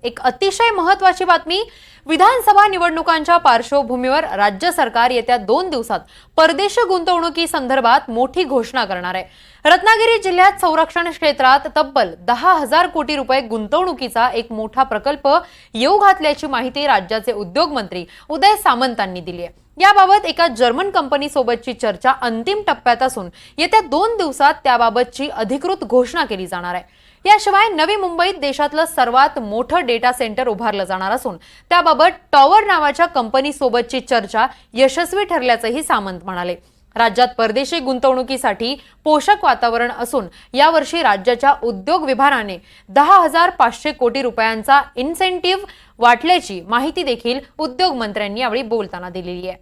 एक अतिशय महत्त्वाची बातमी। विधानसभा निवडणुकांच्या पार्श्वभूमीवर राज्य सरकार येत्या 2 दिवसात परदेशी गुंतवणुकी संदर्भात मोठी घोषणा करणार आहे। रत्नागिरी जिल्ह्यात संरक्षण क्षेत्रात तब्बल 10,000 कोटी रुपये गुंतवणुकीचा एक मोठा प्रकल्प येऊ घातल्याची माहिती राज्याचे उद्योग मंत्री उदय सामंतांनी दिली आहे। याबाबत एका जर्मन कंपनी सोबतची चर्चा अंतिम टप्प्यात असून येत्या 2 दिवसात त्याबाबतची अधिकृत घोषणा केली जाणार आहे। याशिवाय नवी मुंबईत देशातलं सर्वात मोठं डेटा सेंटर उभारलं जाणार असून त्याबाबत टॉवर नावाच्या कंपनी सोबतची चर्चा यशस्वी ठरल्याचंही सामंत म्हणाले। राज्यात परदेशी गुंतवणुकीसाठी पोषक वातावरण असून यावर्षी राज्याच्या उद्योग विभागाने 10,500 कोटी रुपयांचा इन्सेंटिव्ह वाटल्याची माहिती देखील उद्योग मंत्र्यांनी यावेळी बोलताना दिलेली आहे।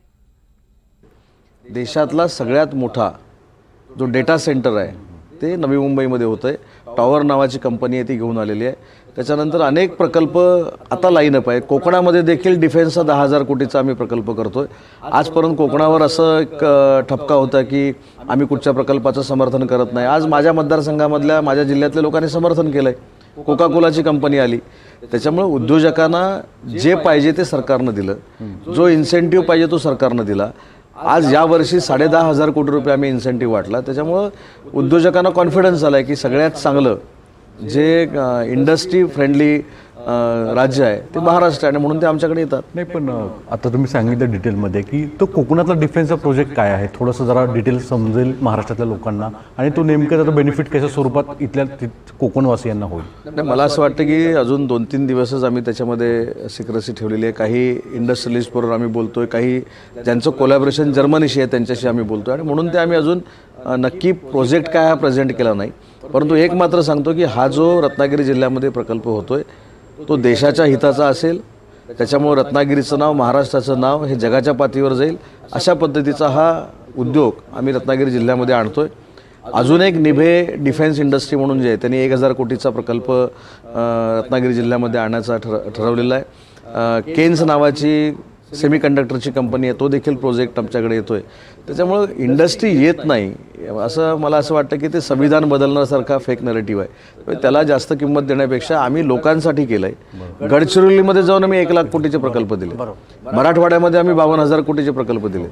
देशातला सगळ्यात मोठा जो डेटा सेंटर आहे ते नवी मुंबईमध्ये होतंय। टॉवर नावाची कंपनी आहे ती घेऊन आलेली आहे। त्याच्यानंतर अनेक प्रकल्प आता लाईनअप आहे। कोकणामध्ये देखील डिफेन्सचा 10,000 कोटीचा आम्ही प्रकल्प करतोय। आजपर्यंत कोकणावर असं एक ठपका होता की आम्ही कुठच्या प्रकल्पाचं समर्थन करत नाही। आज माझ्या मतदारसंघामधल्या माझ्या जिल्ह्यातल्या लोकांनी समर्थन केलंय। कोका कोलाची कंपनी आली, त्याच्यामुळे उद्योजकांना जे पाहिजे ते सरकारनं दिलं, जो इन्सेंटिव्ह पाहिजे तो सरकारनं दिला। आज यावर्षी 10,500 कोटी रुपये आम्ही इन्सेंटिव्ह वाटला। त्याच्यामुळे उद्योजकांना कॉन्फिडन्स आला आहे की सगळ्यात चांगलं जे इंडस्ट्री फ्रेंडली राज्य आहे ते महाराष्ट्र आहे, म्हणून ते आमच्याकडे येतात। नाही, पण आता तुम्ही सांगितलं डिटेलमध्ये की तो कोकणातला डिफेन्सचा प्रोजेक्ट काय आहे, थोडंसं जरा डिटेल समजेल महाराष्ट्रातल्या लोकांना, आणि तो नेमकं त्याचं बेनिफिट कशा स्वरूपात इथल्या कोकणवासियांना होईल? नाही, मला असं वाटतं की अजून 2-3 दिवसच आम्ही त्याच्यामध्ये सिक्रेसी ठेवलेली आहे। काही इंडस्ट्रियलिस्टबरोबर आम्ही बोलतोय, काही ज्यांचं कोलॅबोरेशन जर्मनीशी आहे त्यांच्याशी आम्ही बोलतोय, आणि म्हणून ते आम्ही अजून नक्की प्रोजेक्ट काय हा प्रेझेंट केला नाही। परंतु एक मात्र सांगतो की हा जो रत्नागिरी जिल्ह्यामध्ये प्रकल्प होतोय तो देशाच्या हिताचा असेल। त्याच्यामुळे रत्नागिरीचं नाव, महाराष्ट्राचं नाव हे जगाच्या पातळीवर जाईल, अशा पद्धतीचा हा उद्योग आम्ही रत्नागिरी जिल्ह्यामध्ये आणतोय। अजून एक निभे डिफेन्स इंडस्ट्री म्हणून जे आहे त्यांनी 1,000 कोटीचा प्रकल्प रत्नागिरी जिल्ह्यामध्ये आणण्याचा ठरवलेला आहे। केन्स नावाची सेमीकंडक्टरची कंपनी आहे, तो देखील प्रोजेक्ट आमच्याकडे येतोय। त्याच्यामुळे इंडस्ट्री येत नाही असं मला असं वाटतं की ते संविधान बदलण्यासारखा फेक नरेटिव्ह आहे। त्याला जास्त किंमत देण्यापेक्षा आम्ही लोकांसाठी केलं आहे। गडचिरोलीमध्ये जाऊन आम्ही 1,00,000 कोटीचे प्रकल्प दिले, मराठवाड्यामध्ये आम्ही 52,000 कोटीचे प्रकल्प दिले।